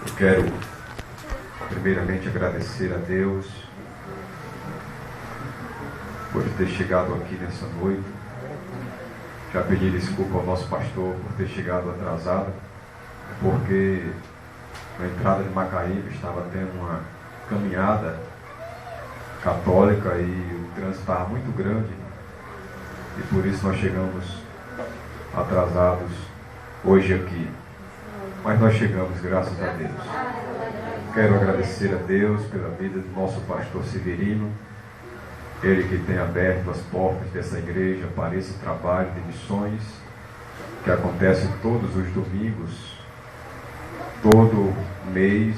Eu quero primeiramente agradecer a Deus por ter chegado aqui nessa noite. Já pedi desculpa ao nosso pastor por ter chegado atrasado, porque na entrada de Macaíba estava tendo uma caminhada católica e o trânsito estava muito grande, e por isso nós chegamos atrasados hoje aqui. Mas nós chegamos, graças a Deus. Quero agradecer a Deus pela vida do nosso pastor Severino, ele que tem aberto as portas dessa igreja para esse trabalho de missões que acontece todos os domingos, todo mês,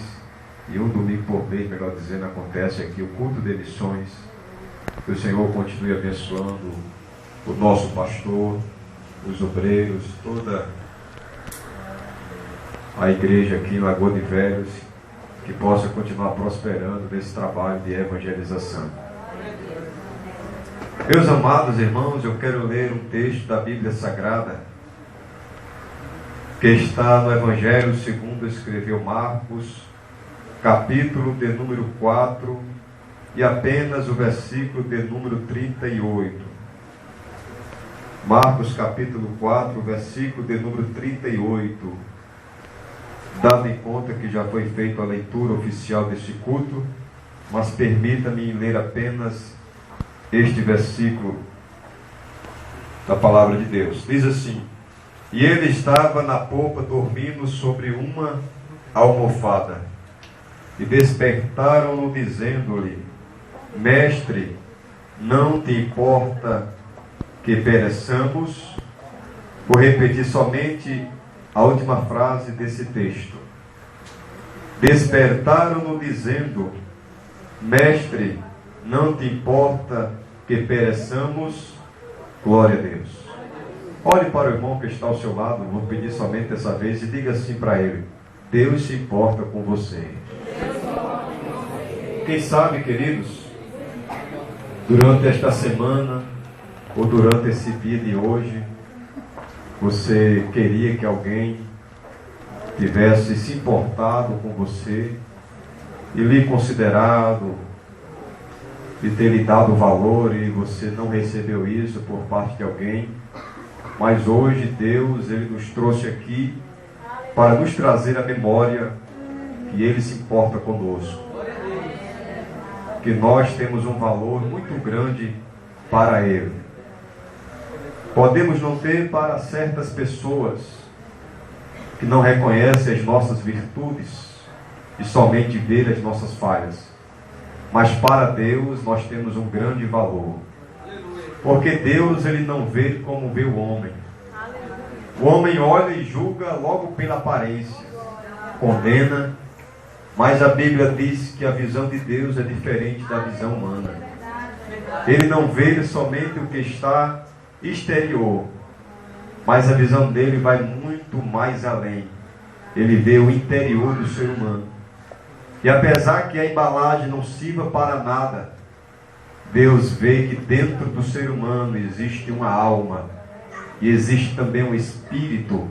e um domingo por mês, melhor dizendo, acontece aqui o culto de missões. Que o Senhor continue abençoando o nosso pastor, os obreiros, toda a igreja aqui em Lagoa de Velhos, que possa continuar prosperando nesse trabalho de evangelização. Meus amados irmãos, eu quero ler um texto da Bíblia Sagrada que está no Evangelho segundo escreveu Marcos, capítulo de número 4, e apenas o versículo de número 38. Marcos capítulo 4, versículo de número 38. Dado em conta que já foi feita a leitura oficial deste culto, mas permita-me ler apenas este versículo da palavra de Deus. Diz assim: e ele estava na popa dormindo sobre uma almofada, e despertaram-no dizendo-lhe: mestre, não te importa que pereçamos? Vou repetir somente a última frase desse texto. Despertaram-no dizendo: mestre, não te importa que pereçamos? Glória a Deus. Olhe para o irmão que está ao seu lado, vou pedir somente dessa vez, e diga assim para ele: Deus se importa com você. Quem sabe, queridos, durante esta semana, ou durante esse dia de hoje, você queria que alguém tivesse se importado com você e lhe considerado e ter lhe dado valor, e você não recebeu isso por parte de alguém. Mas hoje Deus, Ele nos trouxe aqui para nos trazer a memória que Ele se importa conosco, que nós temos um valor muito grande para Ele. Podemos não ter para certas pessoas que não reconhecem as nossas virtudes e somente ver as nossas falhas, mas para Deus nós temos um grande valor, porque Deus, Ele não vê como vê o homem. O homem olha e julga logo pela aparência, condena, mas a Bíblia diz que a visão de Deus é diferente da visão humana. Ele não vê somente o que está exterior, mas a visão dele vai muito mais além. Ele vê o interior do ser humano. E apesar que a embalagem não sirva para nada, Deus vê que dentro do ser humano existe uma alma, e existe também um espírito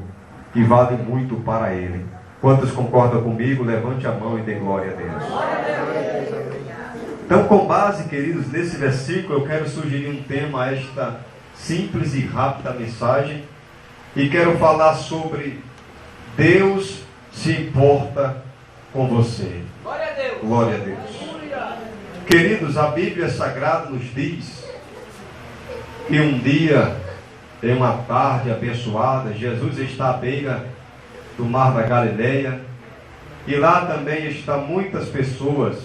que vale muito para Ele. Quantos concordam comigo? Levante a mão e dê glória a Deus. Então, com base, queridos, nesse versículo, eu quero sugerir um tema a esta simples e rápida mensagem, e quero falar sobre Deus se importa com você. Glória a Deus. Glória a Deus. Queridos, a Bíblia Sagrada nos diz que um dia, em uma tarde abençoada, Jesus está à beira do mar da Galileia, e lá também estão muitas pessoas,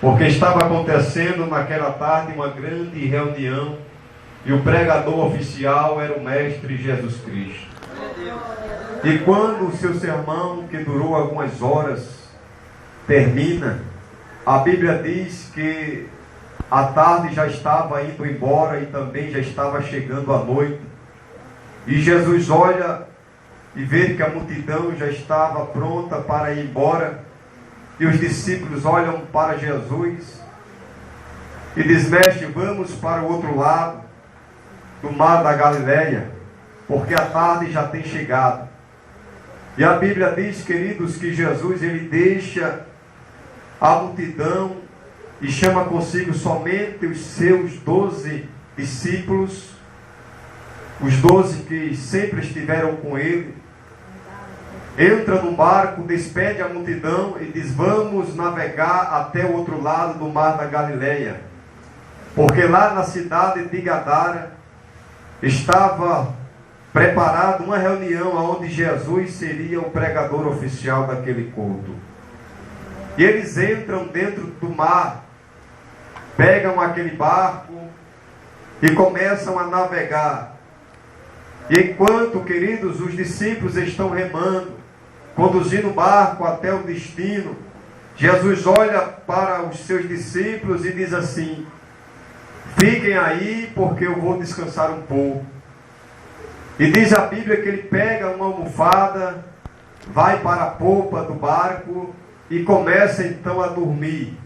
porque estava acontecendo naquela tarde uma grande reunião, e o pregador oficial era o Mestre Jesus Cristo. E quando o seu sermão, que durou algumas horas, termina, a Bíblia diz que a tarde já estava indo embora e também já estava chegando a noite. E Jesus olha e vê que a multidão já estava pronta para ir embora. E os discípulos olham para Jesus e diz: mestre, vamos para o outro lado do mar da Galileia, porque a tarde já tem chegado. E a Bíblia diz, queridos, que Jesus ele deixa a multidão e chama consigo somente os seus 12 discípulos, os 12 que sempre estiveram com ele. Entra no barco, despede a multidão e diz: vamos navegar até o outro lado do mar da Galileia, porque lá na cidade de Gadara estava preparada uma reunião onde Jesus seria o pregador oficial daquele culto. E eles entram dentro do mar, pegam aquele barco e começam a navegar. E enquanto, queridos, os discípulos estão remando, conduzindo o barco até o destino, Jesus olha para os seus discípulos e diz assim: fiquem aí, porque eu vou descansar um pouco. E diz a Bíblia que ele pega uma almofada, vai para a popa do barco e começa então a dormir,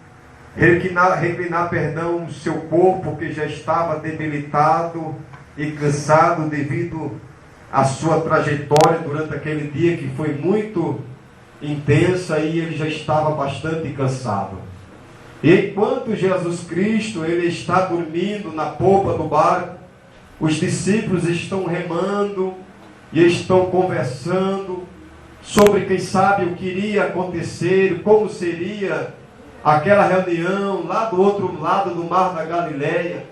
reclinar o seu corpo, que já estava debilitado e cansado devido à sua trajetória durante aquele dia que foi muito intensa, e ele já estava bastante cansado. E enquanto Jesus Cristo ele está dormindo na popa do barco, os discípulos estão remando e estão conversando sobre, quem sabe, o que iria acontecer, como seria aquela reunião lá do outro lado do mar da Galileia.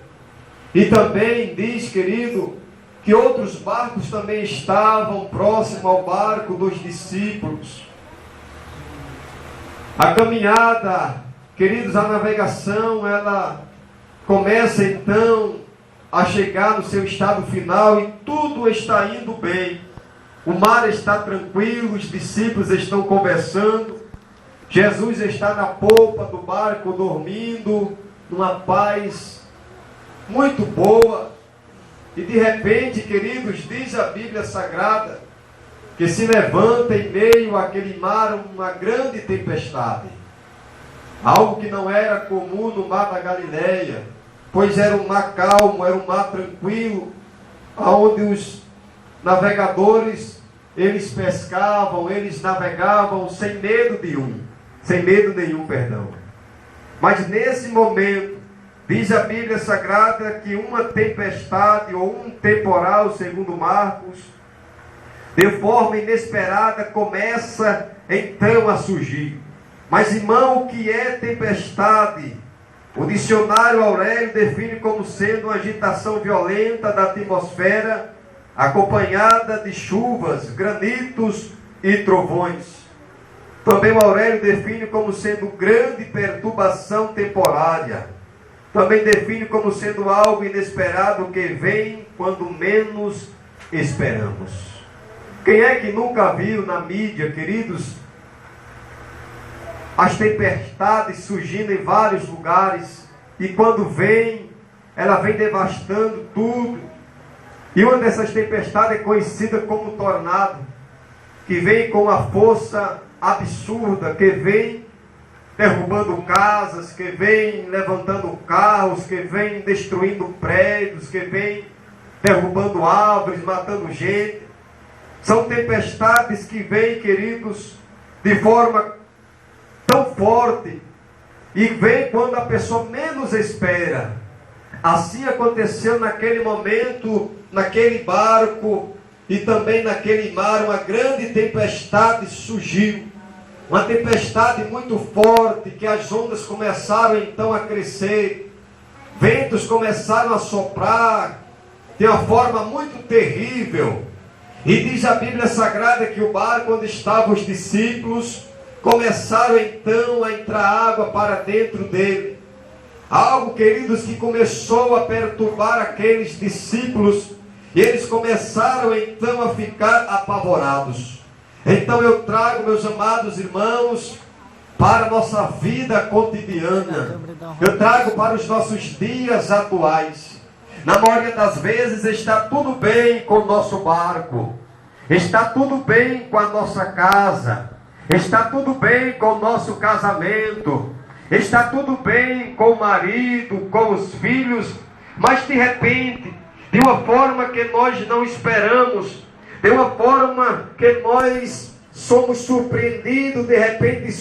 E também diz, querido, que outros barcos também estavam próximos ao barco dos discípulos. A caminhada, queridos, a navegação, ela começa então a chegar no seu estado final e tudo está indo bem. O mar está tranquilo, os discípulos estão conversando, Jesus está na popa do barco dormindo, numa paz muito boa. E de repente, queridos, diz a Bíblia Sagrada que se levanta em meio àquele mar uma grande tempestade. Algo que não era comum no mar da Galileia, pois era um mar calmo, era um mar tranquilo, onde os navegadores, eles pescavam, eles navegavam sem medo nenhum, perdão. Mas nesse momento, diz a Bíblia Sagrada que uma tempestade ou um temporal, segundo Marcos, de forma inesperada começa então a surgir. Mas, irmão, o que é tempestade? O dicionário Aurélio define como sendo uma agitação violenta da atmosfera, acompanhada de chuvas, granitos e trovões. Também o Aurélio define como sendo grande perturbação temporária. Também define como sendo algo inesperado que vem quando menos esperamos. Quem é que nunca viu na mídia, queridos, as tempestades surgindo em vários lugares, e quando vem, ela vem devastando tudo. E uma dessas tempestades é conhecida como tornado, que vem com uma força absurda, que vem derrubando casas, que vem levantando carros, que vem destruindo prédios, que vem derrubando árvores, matando gente. São tempestades que vêm, queridos, de forma tão forte, e vem quando a pessoa menos espera. Assim aconteceu naquele momento, naquele barco e também naquele mar. Uma grande tempestade surgiu, uma tempestade muito forte, que as ondas começaram então a crescer, ventos começaram a soprar de uma forma muito terrível. E diz a Bíblia Sagrada que o barco onde estavam os discípulos começaram então a entrar água para dentro dele. Algo, queridos, que começou a perturbar aqueles discípulos, e eles começaram então a ficar apavorados. Então eu trago, meus amados irmãos, para a nossa vida cotidiana, eu trago para os nossos dias atuais. Na maioria das vezes está tudo bem com o nosso barco, está tudo bem com a nossa casa, está tudo bem com o nosso casamento, está tudo bem com o marido, com os filhos, mas de repente, de uma forma que nós não esperamos, de uma forma que nós somos surpreendidos, de repente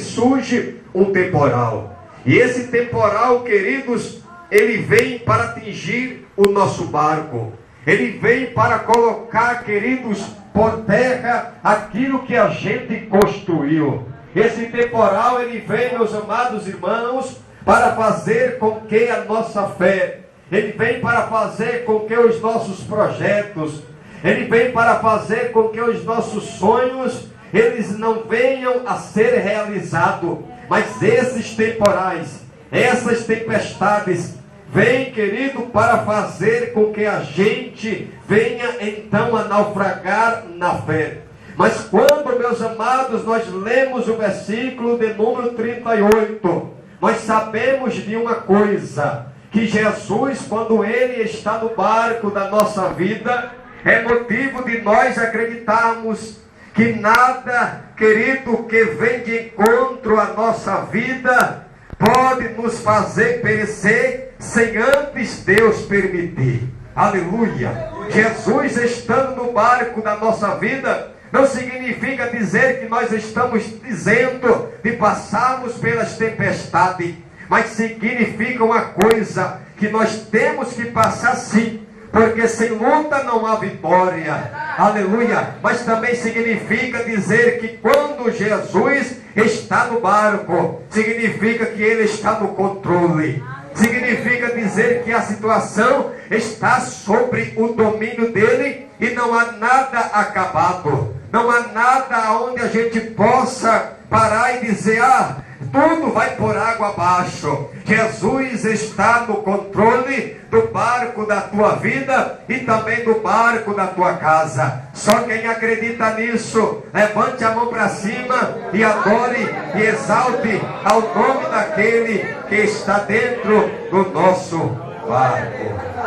surge um temporal. E esse temporal, queridos, ele vem para atingir o nosso barco. Ele vem para colocar, queridos, por terra aquilo que a gente construiu. Esse temporal, ele vem, meus amados irmãos, para fazer com que a nossa fé, ele vem para fazer com que os nossos projetos, ele vem para fazer com que os nossos sonhos, eles não venham a ser realizados. Mas esses temporais, essas tempestades, vem, querido, para fazer com que a gente venha então a naufragar na fé. Mas quando, meus amados, nós lemos o versículo de número 38, nós sabemos de uma coisa, que Jesus, quando Ele está no barco da nossa vida, é motivo de nós acreditarmos que nada, querido, que vem de encontro à nossa vida, pode nos fazer perecer sem antes Deus permitir. Aleluia! Jesus estando no barco da nossa vida, não significa dizer que nós estamos dizendo de passarmos pelas tempestades, mas significa uma coisa, que nós temos que passar sim, porque sem luta não há vitória. Aleluia! Mas também significa dizer que quando Jesus está no barco, significa que Ele está no controle. Significa dizer que a situação está sobre o domínio dele e não há nada acabado. Não há nada onde a gente possa parar e dizer, tudo vai por água abaixo. Jesus está no controle do barco da tua vida e também do barco da tua casa. Só quem acredita nisso, levante a mão para cima e adore e exalte ao nome daquele que está dentro do nosso barco.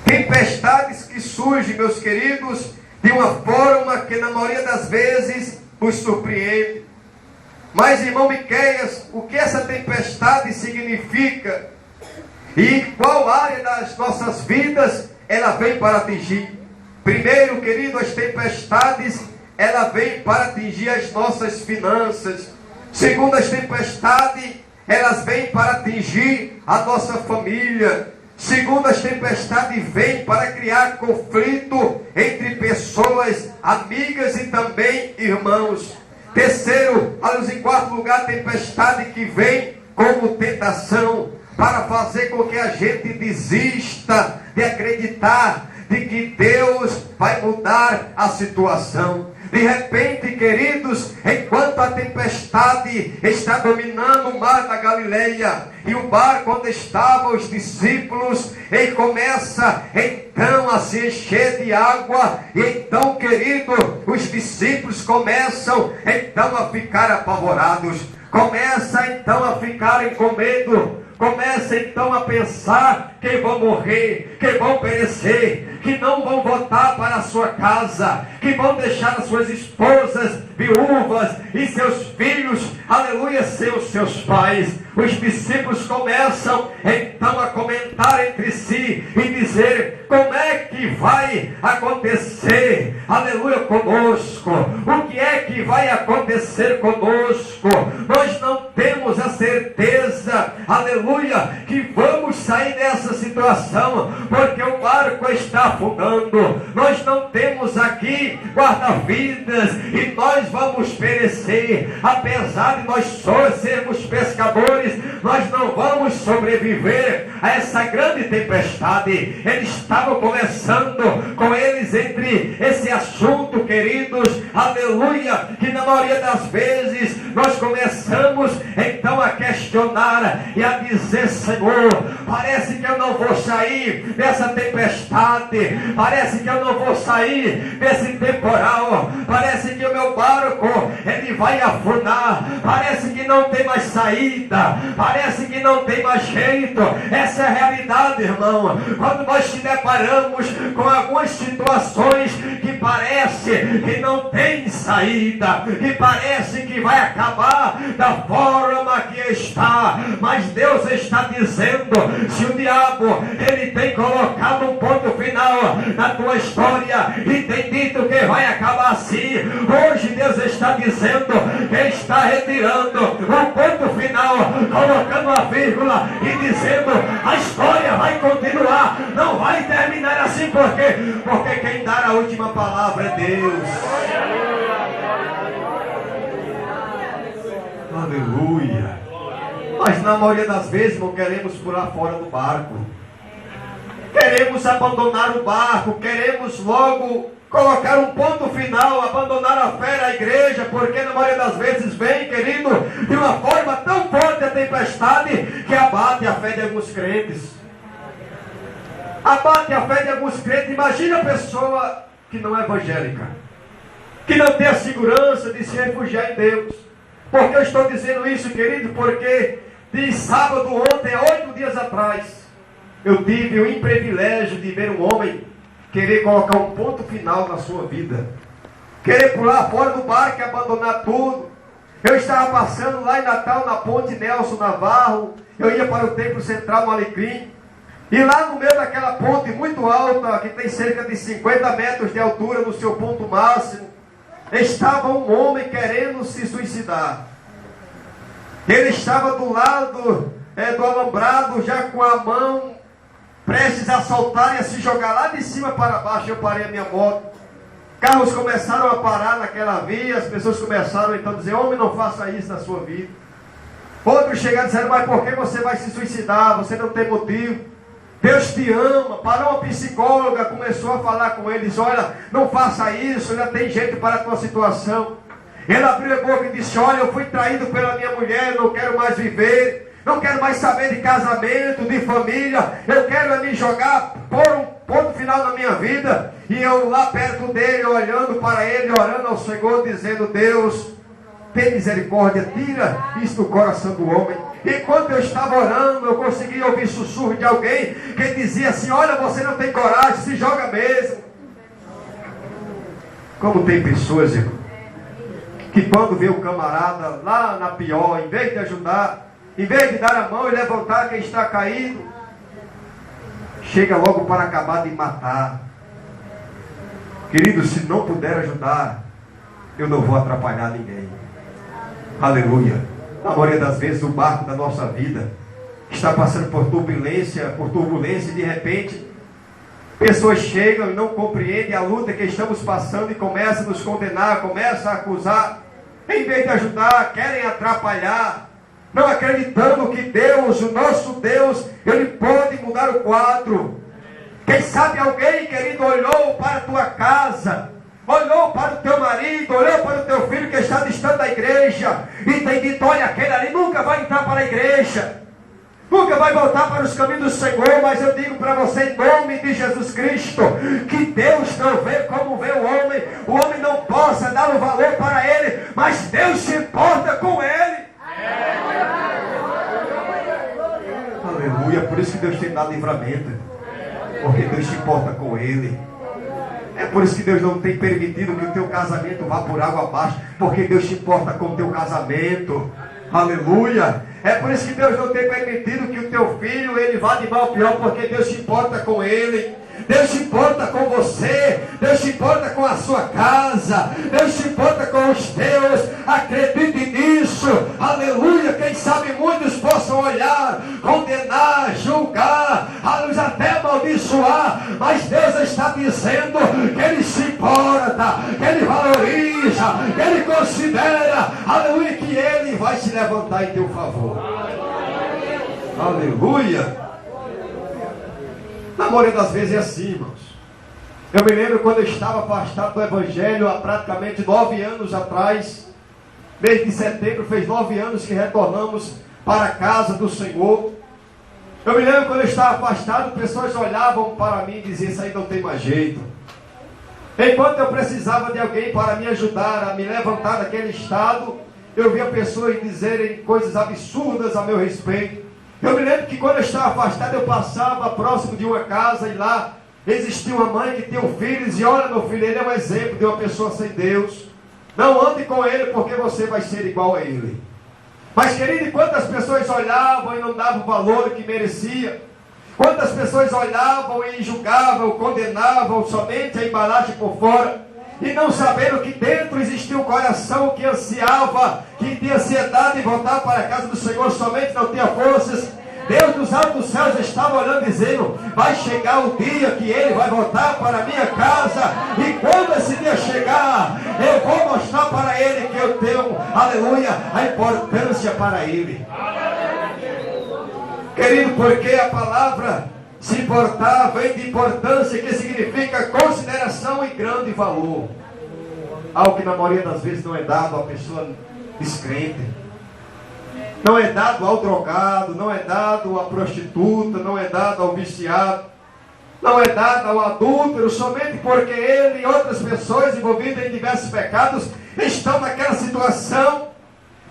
Tempestades que surgem, meus queridos, de uma forma que na maioria das vezes nos surpreende. Mas, irmão Miqueias, o que essa tempestade significa? E qual área das nossas vidas ela vem para atingir? Primeiro, querido, as tempestades, ela vem para atingir as nossas finanças. Segundo, as tempestades, elas vêm para atingir a nossa família. Segundo, as tempestades vêm para criar conflito entre pessoas, amigas e também irmãos. Terceiro, em quarto lugar, a tempestade que vem como tentação para fazer com que a gente desista de acreditar de que Deus vai mudar a situação. De repente, queridos, enquanto a tempestade está dominando o mar da Galileia e o barco onde estavam os discípulos, ele começa então a se encher de água. E então, querido, os discípulos começam então a ficar apavorados, começam então a ficarem com medo. Começa então a pensar que vão morrer, que vão perecer, que não vão voltar para a sua casa, que vão deixar as suas esposas viúvas e seus filhos, aleluia, seus pais. Os discípulos começam então a comentar entre si e dizer: como é que vai acontecer, aleluia, conosco? O que é que vai acontecer conosco? Nós não temos a certeza, aleluia, que vamos sair dessa situação, porque o barco está afundando. Nós não temos aqui guarda-vidas e nós vamos perecer. Apesar de nós só sermos pescadores, nós não vamos sobreviver a essa grande tempestade. Eles estavam conversando com eles entre esse assunto, queridos, aleluia, que na maioria das vezes nós começamos então a questionar e a dizer: Senhor, parece que eu não vou sair dessa tempestade, parece que eu não vou sair desse temporal, parece que o meu barco ele vai afundar, parece que não tem mais saída, parece que não tem mais jeito. Essa é a realidade, irmão. Quando nós te deparamos com algumas situações que parece que não tem saída, que parece que vai acabar da forma que está, mas Deus está dizendo, se o diabo, ele tem colocado um ponto final na tua história, e tem dito que vai acabar assim, hoje Deus está dizendo que está retirando o ponto final, colocando a vírgula e dizendo, a história vai continuar, não vai terminar assim, porque quem dá a última palavra é Deus. Aleluia. Mas na maioria das vezes não queremos pular fora do barco, queremos abandonar o barco, queremos logo colocar um ponto final, abandonar a fé na igreja, porque na maioria das vezes vem, querido, de uma forma tão forte a tempestade que abate a fé de alguns crentes. Abate a fé de alguns crentes. Imagina a pessoa que não é evangélica, que não tem a segurança de se refugiar em Deus. Por que eu estou dizendo isso, querido? Porque de sábado ontem, há 8 dias atrás, eu tive o privilégio de ver um homem querer colocar um ponto final na sua vida, querer pular fora do barco e abandonar tudo. Eu estava passando lá em Natal, na ponte Nelson Navarro, eu ia para o Templo Central no Alecrim, e lá no meio daquela ponte muito alta, que tem cerca de 50 metros de altura no seu ponto máximo, estava um homem querendo se suicidar. Ele estava do lado do alambrado, já com a mão prestes a saltar e a se jogar lá de cima para baixo. Eu parei a minha moto, carros começaram a parar naquela via, as pessoas começaram então a dizer, homem, não faça isso na sua vida. Outros chegaram dizendo, mas por que você vai se suicidar? Você não tem motivo. Deus te ama. Parou uma psicóloga, começou a falar com ele, disse, olha, não faça isso, já tem jeito para a tua situação. Ele abriu a boca e disse, olha, eu fui traído pela minha mulher, não quero mais viver, não quero mais saber de casamento, de família, eu quero me jogar, pôr um ponto final na minha vida. E eu lá perto dele, olhando para ele, orando ao Senhor, dizendo, Deus, tem misericórdia, tira isso do coração do homem. Enquanto eu estava orando, eu consegui ouvir sussurro de alguém que dizia assim, olha, você não tem coragem, se joga mesmo. Como tem pessoas, irmão, que quando vê o camarada lá na pior, em vez de ajudar, em vez de dar a mão e levantar quem está caído, chega logo para acabar de matar. Querido, se não puder ajudar, eu não vou atrapalhar ninguém. Aleluia. Na maioria das vezes o barco da nossa vida está passando por turbulência, e de repente pessoas chegam e não compreendem a luta que estamos passando e começam a nos condenar, começam a acusar, em vez de ajudar, querem atrapalhar, não acreditando que Deus, o nosso Deus, Ele pode mudar o quadro. Quem sabe alguém, querido, olhou para a tua casa, olhou para o teu marido, olhou para o teu filho que está distante da igreja e tem dito, olha, aquele ali nunca vai entrar para a igreja, nunca vai voltar para os caminhos do Senhor. Mas eu digo para você, em nome de Jesus Cristo, que Deus não vê como vê o homem não possa dar o valor para ele, mas Deus se importa com ele. Aleluia. Por isso que Deus tem dado livramento, porque Deus se importa com ele. É por isso que Deus não tem permitido que o teu casamento vá por água abaixo, porque Deus se importa com o teu casamento. Aleluia. É por isso que Deus não tem permitido que o teu filho ele vá de mal a pior, porque Deus se importa com ele. Deus se importa com você, Deus se importa com a sua casa, Deus se importa com os teus. Acredite nisso. Aleluia. Quem sabe muitos possam olhar, condenar, julgar, até amaldiçoar, mas Deus está dizendo que Ele se importa, que Ele valoriza, que Ele considera, aleluia, que Ele vai se levantar em teu favor. Aleluia. Na maioria das vezes é assim, irmãos. Eu me lembro quando eu estava afastado do Evangelho há praticamente 9 anos atrás. Mês de setembro fez 9 anos que retornamos para a casa do Senhor. Eu me lembro quando eu estava afastado, pessoas olhavam para mim e diziam, isso aí não tem mais jeito. Enquanto eu precisava de alguém para me ajudar a me levantar daquele estado, eu via pessoas dizerem coisas absurdas a meu respeito. Eu me lembro que quando eu estava afastado, eu passava próximo de uma casa e lá Existia uma mãe que tinha um filho e dizia: olha, meu filho, ele é um exemplo de uma pessoa sem Deus. Não ande com ele porque você vai ser igual a ele. Mas, querido, quantas pessoas olhavam e não davam o valor que merecia? Quantas pessoas olhavam e julgavam, condenavam somente a embalagem por fora, e não sabendo que dentro existia um coração que ansiava, que tinha ansiedade em voltar para a casa do Senhor, somente não tinha forças. Deus dos altos céus estava olhando e dizendo: vai chegar o dia que ele vai voltar para a minha casa, e quando esse dia chegar, eu vou mostrar para ele que eu tenho, aleluia, a importância para ele. Querido, porque a palavra se importar vem de importância, que significa consideração e grande valor. Algo que na maioria das vezes não é dado à pessoa descrente. Não é dado ao drogado, não é dado à prostituta, não é dado ao viciado, não é dado ao adúltero, somente porque ele e outras pessoas envolvidas em diversos pecados estão naquela situação.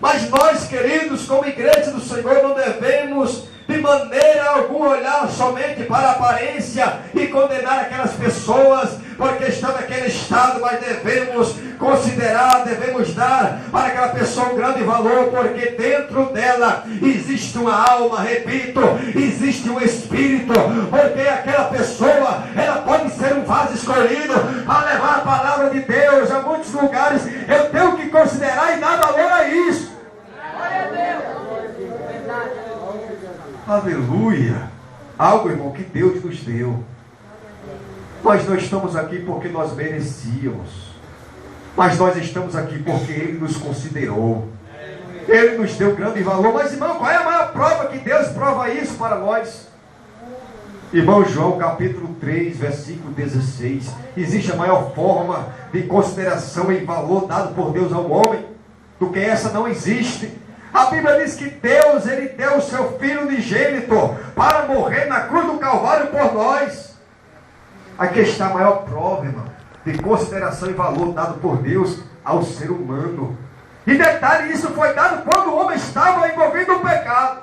Mas nós, queridos, como igreja do Senhor, não devemos de maneira alguma olhar somente para a aparência e condenar aquelas pessoas porque estão naquele estado, mas devemos considerar, devemos dar para aquela pessoa um grande valor, porque dentro dela existe uma alma, repito, existe um espírito, porque aquela pessoa, ela pode ser um vaso escolhido para levar a palavra de Deus a muitos lugares. Eu tenho que considerar e dar valor a isso. Aleluia! Algo, irmão, que Deus nos deu. Nós não estamos aqui porque nós merecíamos, mas nós estamos aqui porque Ele nos considerou. Ele nos deu grande valor. Mas, irmão, qual é a maior prova que Deus prova isso para nós? Irmão, João capítulo 3, versículo 16. Existe a maior forma de consideração e valor dado por Deus ao homem do que essa? Não existe. A Bíblia diz que Deus, Ele deu o seu Filho unigênito para morrer na cruz do Calvário por nós. Aqui está a maior prova, irmão, de consideração e valor dado por Deus ao ser humano. E detalhe, isso foi dado quando o homem estava envolvido no pecado.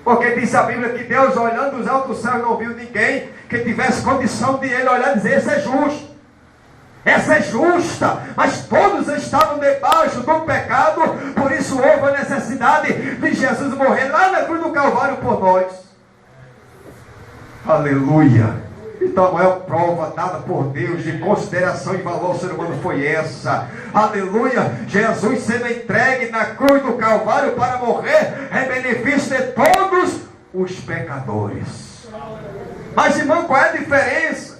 Porque diz a Bíblia que Deus, olhando os altos céus, não viu ninguém que tivesse condição de Ele olhar e dizer: esse é justo. Essa é justa, mas todos estavam debaixo do pecado, por isso houve a necessidade de Jesus morrer lá na cruz do Calvário por nós. Aleluia! Então a maior prova dada por Deus de consideração e valor ao ser humano foi essa. Aleluia! Jesus sendo entregue na cruz do Calvário para morrer em benefício de todos os pecadores. Mas, irmão, qual é a diferença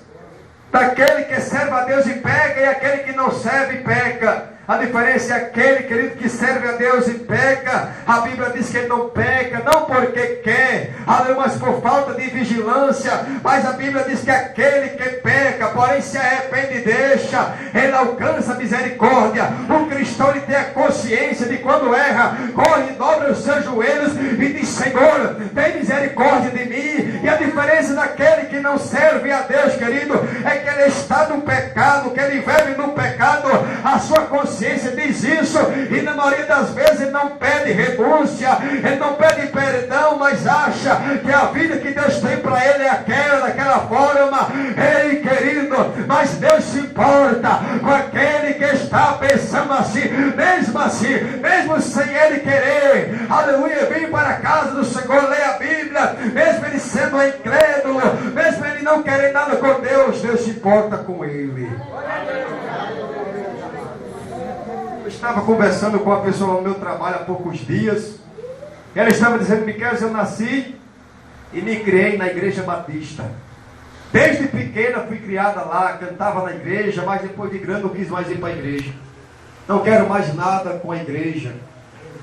daquele que serve a Deus e peca e aquele que não serve e peca? A diferença é aquele, querido, que serve a Deus e peca. A Bíblia diz que ele não peca, não porque quer, mas por falta de vigilância. Mas a Bíblia diz que aquele que peca, porém se arrepende e deixa, ele alcança a misericórdia. O cristão, ele tem a consciência de quando erra, corre e dobra os seus joelhos e diz: Senhor, tem misericórdia de mim. E a diferença daquele que não serve a Deus, querido, é que ele está no pecado, que ele vive no pecado. A sua consciência diz isso, e na maioria das vezes ele não pede renúncia, ele não pede perdão, mas acha que a vida que Deus tem para ele é aquela, daquela forma. Ei, querido, mas Deus se importa com aquele que está pensando assim, mesmo sem ele querer, aleluia, vir para a casa do Senhor, ler a Bíblia, mesmo ele sendo incrédulo, mesmo ele não querer nada com Deus, Deus se importa com ele. Eu estava conversando com uma pessoa no meu trabalho há poucos dias. Ela estava dizendo: Miquel, eu nasci e me criei na igreja batista. Desde pequena fui criada lá, cantava na igreja, mas depois de grande não quis mais ir para a igreja. Não quero mais nada com a igreja.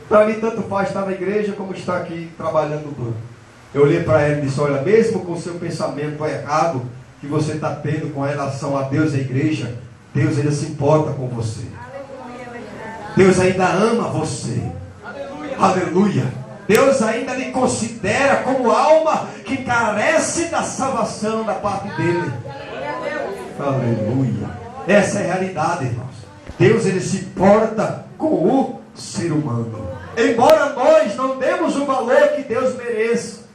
Para mim tanto faz estar na igreja como estar aqui trabalhando no banco. Eu olhei para ela e disse: olha, mesmo com o seu pensamento errado que você está tendo com relação a Deus e a igreja, Deus ainda se importa com você. Deus ainda ama você. Aleluia. Aleluia. Deus ainda lhe considera como alma que carece da salvação da parte dele. Aleluia. Essa é a realidade, irmãos. Deus, ele se importa com o ser humano. Embora nós não demos o valor que Deus merece,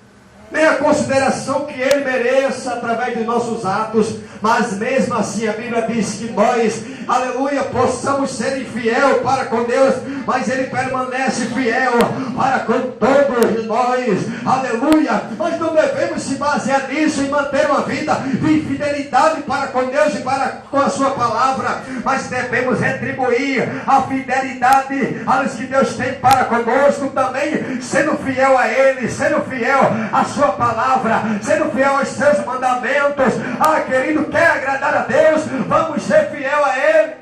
nem a consideração que Ele mereça através de nossos atos, mas mesmo assim a Bíblia diz que nós, aleluia, possamos ser infiel para com Deus, mas Ele permanece fiel para com todos nós, aleluia. Nós não devemos se basear nisso e manter uma vida de fidelidade para com Deus e para com a sua palavra, mas devemos retribuir a fidelidade que Deus tem para conosco também, sendo fiel a Ele, sendo fiel à sua palavra, sendo fiel aos seus mandamentos. Ah, querido, quer agradar a Deus? Vamos ser fiel a Ele.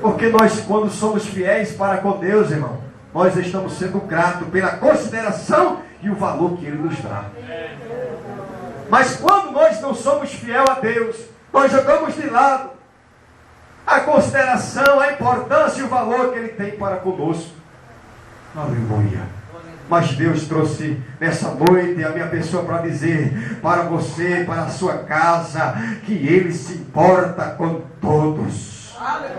Porque nós, quando somos fiéis para com Deus, irmão, nós estamos sendo gratos pela consideração e o valor que Ele nos dá. Mas quando nós não somos fiel a Deus, nós jogamos de lado a consideração, a importância e o valor que Ele tem para conosco. Aleluia. Mas Deus trouxe nessa noite a minha pessoa para dizer para você, para a sua casa, que Ele se importa com todos.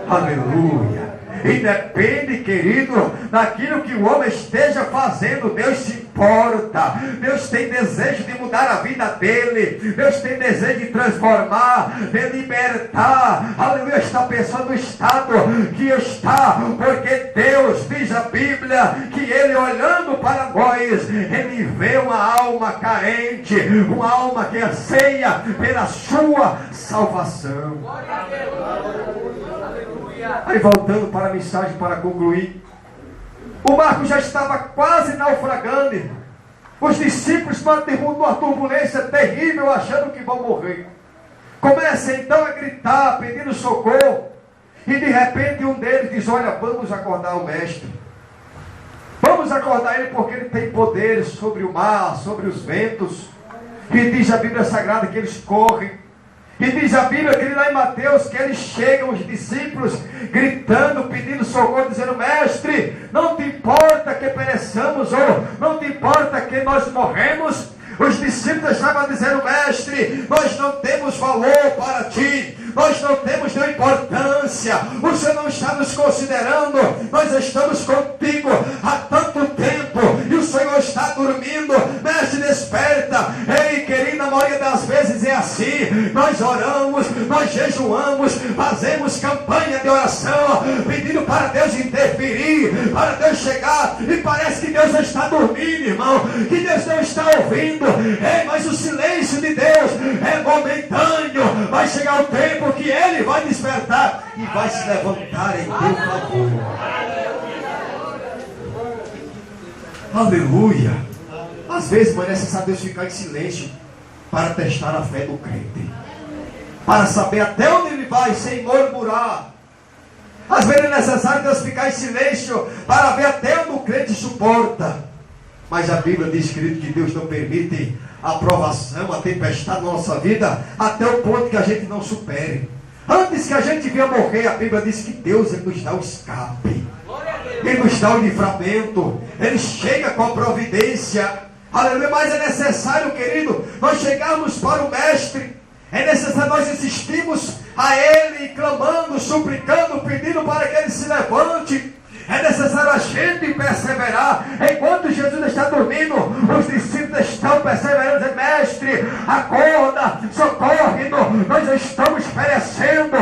Aleluia. Independe, querido, daquilo que o homem esteja fazendo, Deus se importa. Deus tem desejo de mudar a vida dele. Deus tem desejo de transformar, de libertar. Aleluia, esta pessoa do estado que está, porque Deus, diz a Bíblia, que Ele olhando para nós, Ele vê uma alma carente, uma alma que anseia pela sua salvação. Aí voltando para a mensagem para concluir, o barco já estava quase naufragando. Os discípulos estão numa turbulência terrível, achando que vão morrer. Começam então a gritar, pedindo socorro. E de repente um deles diz: olha, vamos acordar o mestre. Vamos acordar ele, porque ele tem poderes sobre o mar, sobre os ventos. E diz a Bíblia Sagrada que eles correm. E diz a Bíblia que lá em Mateus, que eles chegam, os discípulos, gritando, pedindo socorro, dizendo: mestre, não te importa que pereçamos, ou não te importa que nós morremos? Os discípulos estavam dizendo: mestre, nós não temos valor para ti, nós não temos nenhuma importância, o Senhor não está nos considerando, nós estamos contigo há tanto tempo, e o Senhor está dormindo. Mestre, desperta. Ei, querida, a maioria das vezes é assim, nós oramos, nós jejuamos, fazemos campanha de oração, pedindo para Deus interferir, para Deus chegar, e parece que Deus não está dormindo, irmão, que Deus não está ouvindo. Ei, mas o silêncio de Deus é momentâneo, vai chegar o tempo que Ele vai despertar e vai se levantar em teu favor. Aleluia. Às vezes, mas é necessário Deus ficar em silêncio para testar a fé do crente, para saber até onde ele vai sem murmurar. Às vezes é necessário Deus ficar em silêncio para ver até onde o crente suporta. Mas a Bíblia diz, querido, que Deus não permite a provação, a tempestade na nossa vida, até o ponto que a gente não supere. Antes que a gente venha morrer, a Bíblia diz que Deus nos dá o escape, Ele nos dá o livramento, Ele chega com a providência. Aleluia. Mas é necessário, querido, nós chegarmos para o Mestre. É necessário nós insistirmos a Ele, clamando, suplicando, pedindo para que Ele se levante. É necessário a gente perseverar. Enquanto Jesus está dormindo, os discípulos estão perseverando, dizendo: mestre, acorda, socorre-nos, nós estamos perecendo.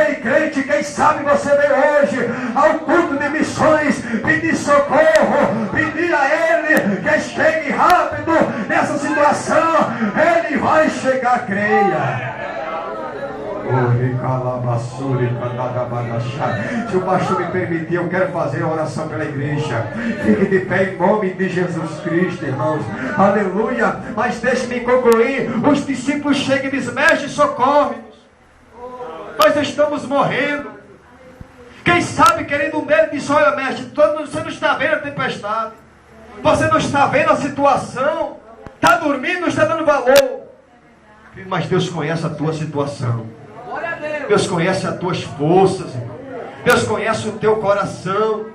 Ei, crente, quem sabe você veio hoje ao culto de missões pedir socorro, pedir a Ele que chegue rápido nessa situação. Ele vai chegar, creia. Se o pastor me permitir, eu quero fazer a oração pela igreja. Fique de pé em nome de Jesus Cristo, irmãos. Aleluia. Mas deixe-me concluir. Os discípulos chegam e dizem: mestre, socorre-nos, nós estamos morrendo. Quem sabe, querido, um deles disse: olha, mestre, você não está vendo a tempestade, você não está vendo a situação, está dormindo, não está dando valor. Mas Deus conhece a tua situação, Deus conhece as tuas forças, irmão. Deus conhece o teu coração,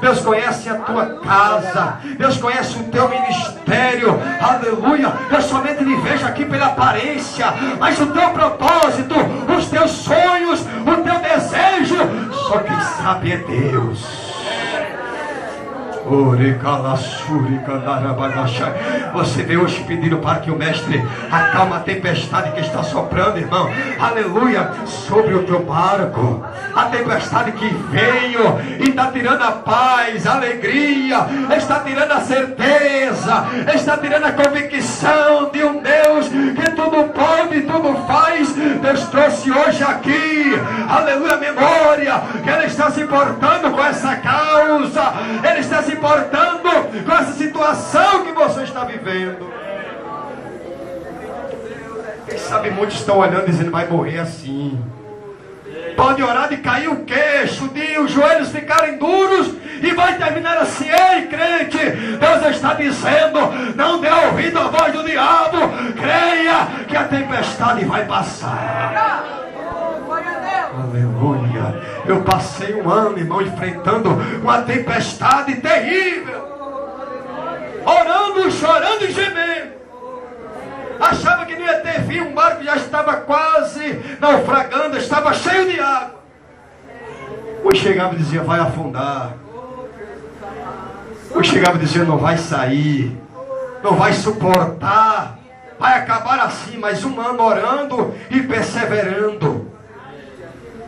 Deus conhece a tua casa, Deus conhece o teu ministério. Aleluia. Deus somente lhe veja aqui pela aparência, mas o teu propósito, os teus sonhos, o teu desejo, só quem sabe é Deus. Você vê hoje pedindo para que o mestre acalme a tempestade que está soprando, irmão. Aleluia, sobre o teu barco. A tempestade que veio e está tirando a paz, a alegria, está tirando a certeza, está tirando a convicção de um Deus que tudo pode, tudo faz. Deus trouxe hoje aqui, aleluia, memória, que Ele está se importando com essa causa, Ele está se importando com essa situação que você está vivendo. Quem sabe muitos estão olhando dizendo, vai morrer assim. Pode orar de cair o queixo, de os joelhos ficarem duros e vai terminar assim. Ei, crente, Deus está dizendo, não dê ouvido à voz do diabo, creia que a tempestade vai passar. Aleluia. Eu passei um ano, irmão, enfrentando uma tempestade terrível, orando, chorando e gemendo. Achava que não ia ter fim, um barco já estava quase naufragando, estava cheio de água. Hoje chegava e dizia, vai afundar. Hoje chegava e dizia, não vai sair, não vai suportar, vai acabar assim. Mais um ano orando e perseverando,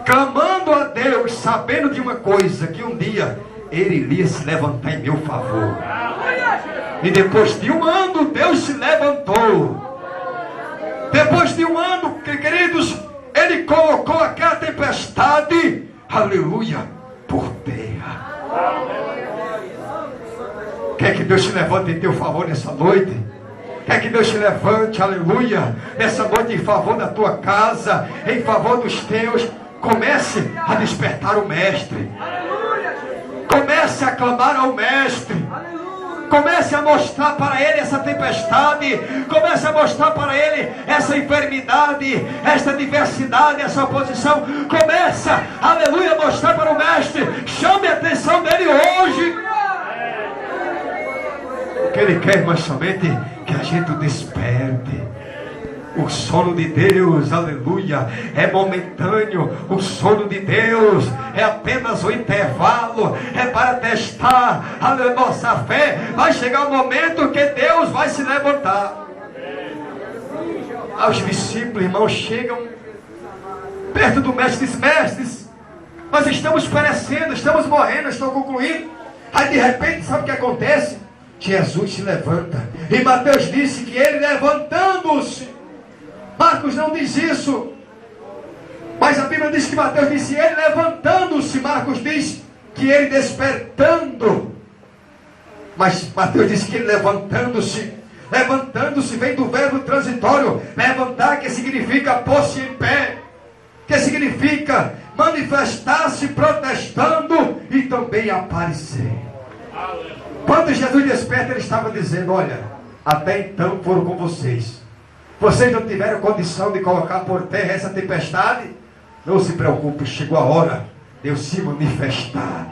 clamando a Deus, sabendo de uma coisa, que um dia Ele iria se levantar em meu favor. E depois de um ano, Deus se levantou. Depois de um ano, queridos, Ele colocou aquela tempestade, aleluia, por terra. Quer que Deus se levante em teu favor nessa noite? Quer que Deus te levante, aleluia, nessa noite em favor da tua casa, em favor dos teus? Comece a despertar o mestre. Comece a clamar ao mestre. Comece a mostrar para ele essa tempestade. Comece a mostrar para ele essa enfermidade, esta diversidade, essa oposição. Comece, aleluia, a mostrar para o mestre. Chame a atenção dele hoje. O que ele quer, mas somente que a gente desperte. O sono de Deus, aleluia, é momentâneo. O sono de Deus é apenas um intervalo, é para testar a nossa fé. Vai chegar um momento que Deus vai se levantar. Os discípulos, irmãos, chegam perto do mestre e dizem, mestres, nós estamos perecendo, estamos morrendo, estou concluindo. Aí de repente, sabe o que acontece? Jesus se levanta. E Mateus disse que ele levantando-se. Marcos não diz isso, mas a Bíblia diz que Mateus disse ele levantando-se. Marcos diz que ele despertando, mas Mateus diz que ele levantando-se. Levantando-se vem do verbo transitório levantar, que significa pôr-se em pé, que significa manifestar-se protestando e também aparecer. Quando Jesus desperta, ele estava dizendo, olha, até então foram com vocês. Vocês não tiveram condição de colocar por terra essa tempestade? Não se preocupe, chegou a hora de eu se manifestar.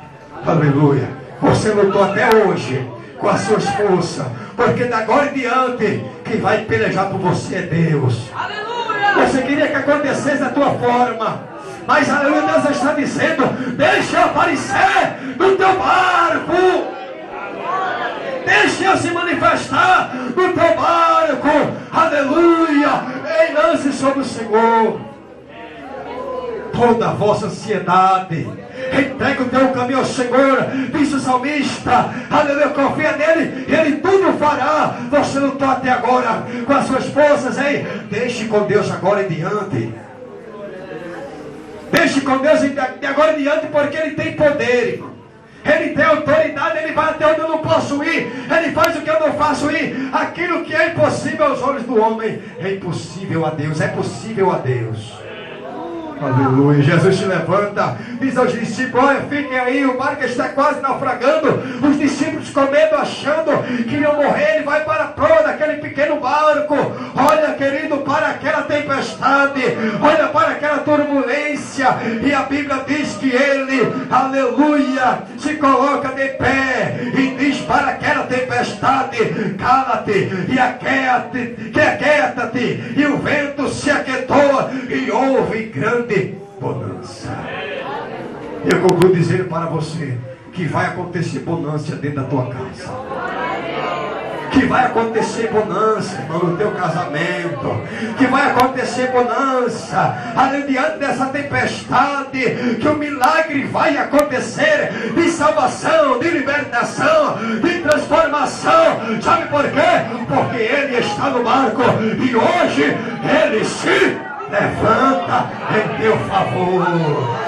Aleluia. Você lutou até hoje com as suas forças, porque da agora em diante quem vai pelejar por você é Deus. Aleluia. Você queria que acontecesse da tua forma, mas aleluia, Deus está dizendo, deixa eu aparecer no teu barco. Deixe eu se manifestar no teu barco. Aleluia. Ei, lance sobre o Senhor toda a vossa ansiedade. Entrega o teu caminho ao Senhor. Diz o salmista, aleluia, confia nele, ele tudo fará. Você lutou até agora com as suas forças, hein? Deixe com Deus agora em diante. Deixe com Deus de agora em diante, porque Ele tem poder. Ele tem autoridade, Ele vai até onde eu não posso ir. Ele faz o que eu não faço ir. Aquilo que é impossível aos olhos do homem é impossível a Deus. É possível a Deus. Aleluia. Jesus se levanta, diz aos discípulos, olha, fiquem aí, o barco está quase naufragando. Os discípulos com medo, achando que iam morrer. Ele vai para a proa daquele pequeno barco. Olha, querido, para aquela tempestade, olha para aquela turbulência. E a Bíblia diz que ele, aleluia, se coloca de pé e diz para aquela tempestade, cala-te e aquieta-te. E o vento se aquietou e houve grande bonança. Eu concluo dizendo para você, que vai acontecer bonança dentro da tua casa. Que vai acontecer bonança, irmão, no teu casamento. Que vai acontecer bonança diante dessa tempestade. Que o milagre vai acontecer de salvação, de libertação, de transformação. Sabe por quê? Porque Ele está no barco e hoje Ele se levanta em teu favor.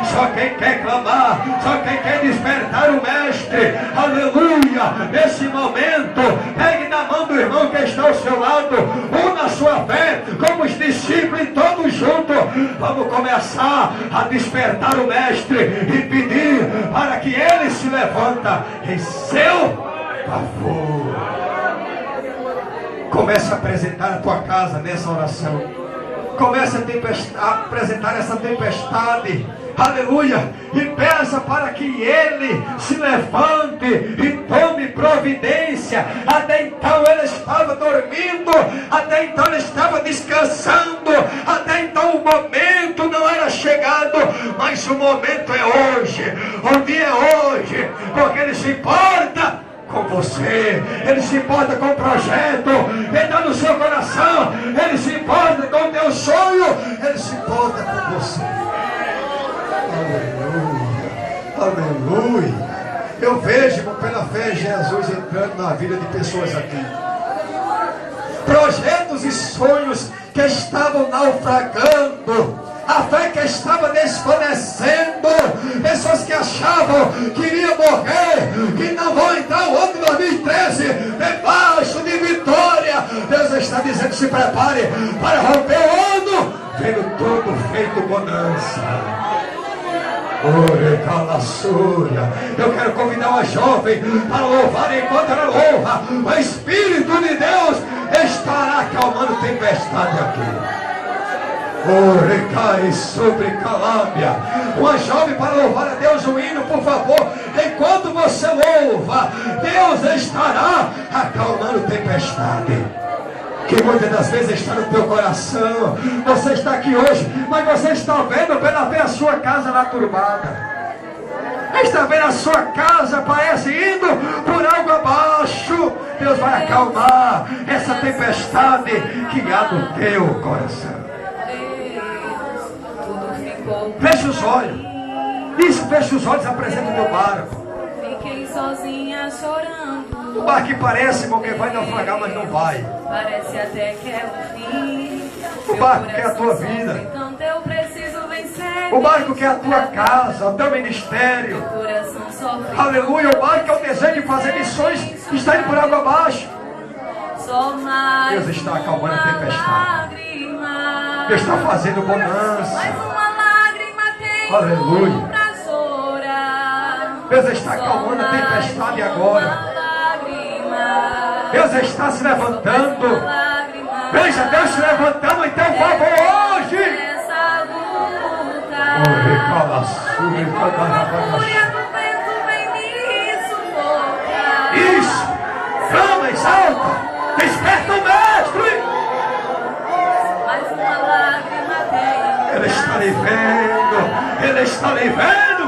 Só quem quer clamar, só quem quer despertar o mestre, aleluia, nesse momento, pegue na mão do irmão que está ao seu lado, una a sua fé, como os discípulos e todos juntos, vamos começar a despertar o mestre e pedir para que ele se levanta em seu favor. Comece a apresentar a tua casa nessa oração. Comece a apresentar essa tempestade, aleluia, e peça para que Ele se levante e tome providência. Até então ele estava dormindo, até então ele estava descansando, até então o momento não era chegado, mas o momento é hoje, o dia é hoje, porque Ele se importa com você, Ele se importa com o projeto, Ele está no seu coração, Ele se importa com o teu sonho, Ele se importa com você. Aleluia, aleluia. Eu vejo pela fé Jesus entrando na vida de pessoas aqui. Projetos e sonhos que estavam naufragando, a fé que estava desfalecendo, pessoas que achavam que iriam morrer, que não vão entrar o ano de 2013 debaixo de vitória. Deus está dizendo: se prepare para romper o ano, vendo tudo feito bonança. Eu quero convidar uma jovem para louvar enquanto ela louva. O Espírito de Deus estará acalmando tempestade aqui. Recai sobre Calâmbia. Uma jovem para louvar a Deus, um hino, por favor. Enquanto você louva, Deus estará acalmando tempestade que muitas das vezes está no teu coração. Você está aqui hoje, mas você está vendo pela fé a sua casa lá turbada. Está vendo a sua casa, parece indo por algo abaixo. Deus vai acalmar essa tempestade que há no teu coração. Feche os olhos. Isso, feche os olhos, apresenta o teu barco. Fiquei sozinha chorando. O barco que parece, irmão, que vai naufragar, mas não vai. Parece até que é o fim. O barco que é a tua vida. Então eu preciso vencer. O barco que é a tua casa, o teu ministério. Aleluia, o barco que é o desejo de fazer missões que está indo por água abaixo. Deus está acalmando a tempestade. Deus está fazendo bonança. Aleluia. Deus está acalmando a tempestade agora. Deus está se levantando. Veja Deus se levantando em teu favor hoje. Isso. Clama, exalta. Desperta o mestre. Ele está lhe vendo. Ele está lhe vendo.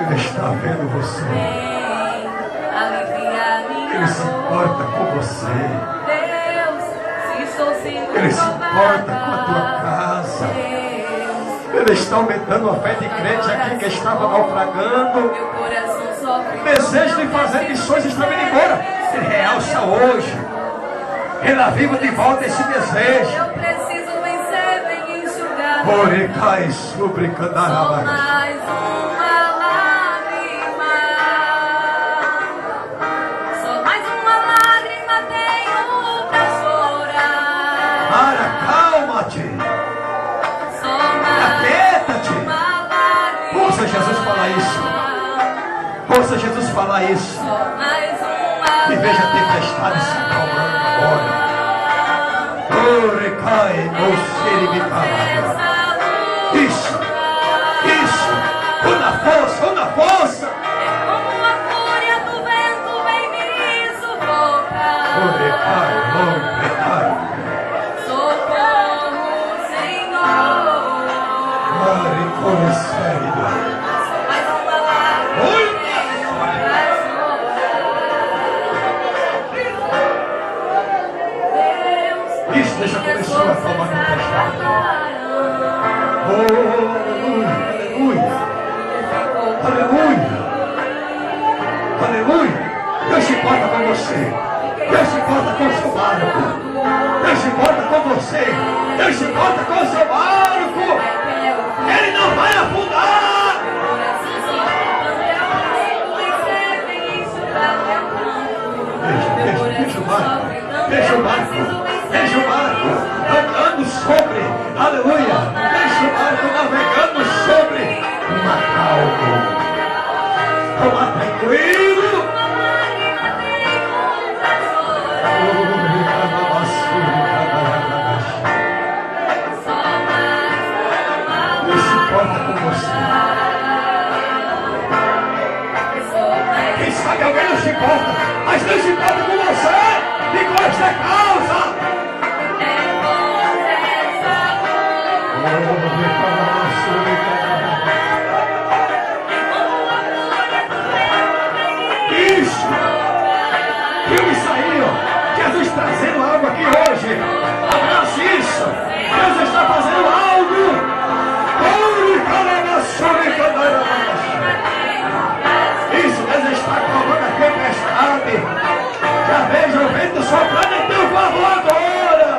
Ele está vendo você. Ele se importa com você. Ele se importa com a tua casa. Ele está aumentando a fé de crente aqui que estava naufragando. O desejo de fazer missões está vindo embora. Ele realça hoje. Ele aviva de volta esse desejo. Eu preciso vencer, vem enxugar. Orecai sobre Candarabara. Ouça Jesus falar isso. Ouça Jesus falar isso. E veja a tempestade se acalmando agora. Recai no seribicalado. Isso. Isso. Una força, una força. É como a fúria do vento vem me sufocar. Recai, recai. Socorro, Senhor. Isso, deixa começar a tomar tempestade. Oh, aleluia, aleluia, aleluia, aleluia. Deus se importa com você. Deus se importa com o seu barco. Deus se importa com você. Deus se importa com o seu barco. Ele não vai afundar. Deixa o barco. Deixa o barco. Deixa o barco andando sobre. Aleluia. Deixa o barco navegando sobre uma calma. Toma tranquilo. Deus se importa com você. Quem sabe alguém não se importa, mas Deus se importa com você e com esta causa. Isso! Viu isso aí, ó? Jesus trazendo algo aqui hoje. Abrace isso! Deus está fazendo algo! Isso, Deus está acalmando a tempestade. Já veja o vento soprando em teu favor agora.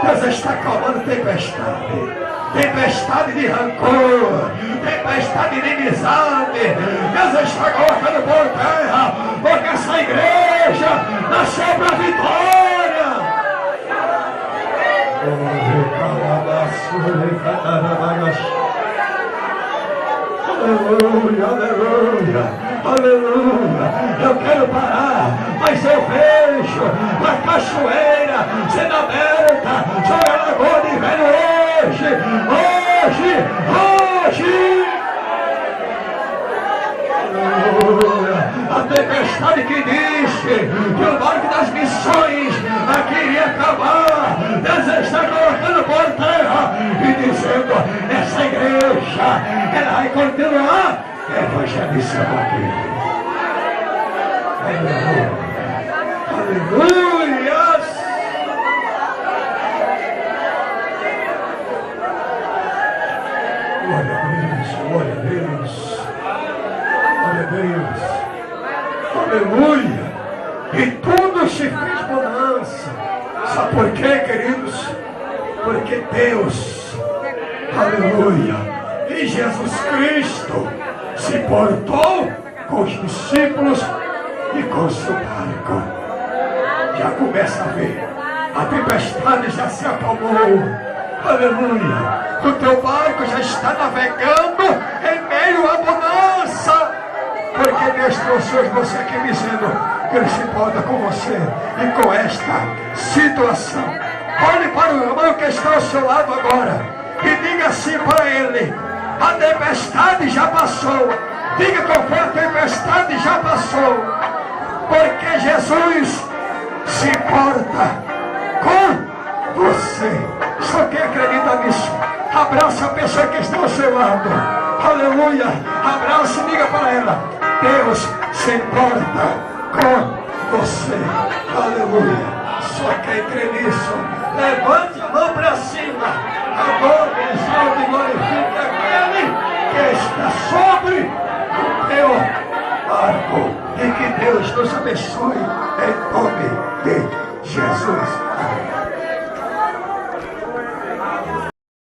Deus está acalmando tempestade. Tempestade de rancor, tempestade de inimizade. Deus está colocando por terra, porque essa igreja nasceu para a vitória. Aleluia, aleluia, aleluia. Eu quero parar, mas eu vejo a cachoeira sendo aberta sobre a lagoa de Velho. Hoje, aleluia. A tempestade que disse que o barco das missões aqui iria acabar, Deus está colocando por terra e dizendo: essa igreja, ela vai continuar evangelizando aqui. Aleluia, aleluia. Glória a Deus, glória a Deus, glória a Deus, aleluia. E tudo se fez bonança. Sabe por quê, queridos? Porque Deus, aleluia, e Jesus Cristo se portou com os discípulos e com o seu barco. Já começa a ver, a tempestade já se acalmou. Aleluia. O teu barco já está navegando em meio à bonança. Porque Deus trouxe hoje você aqui dizendo que Ele se importa com você e com esta situação. Olhe para o irmão que está ao seu lado agora e diga assim para ele: a tempestade já passou. Diga com fé: a tempestade já passou. Porque Jesus se importa com você. Só quem acredita nisso, abraça a pessoa que está ao seu lado. Aleluia. Abraça e diga para ela: Deus se importa com você. Aleluia. Só quem crê nisso, levante a mão para cima. Agora exalte e glorifique aquele que está sobre o teu barco. E que Deus nos abençoe em nome de Jesus. Amém.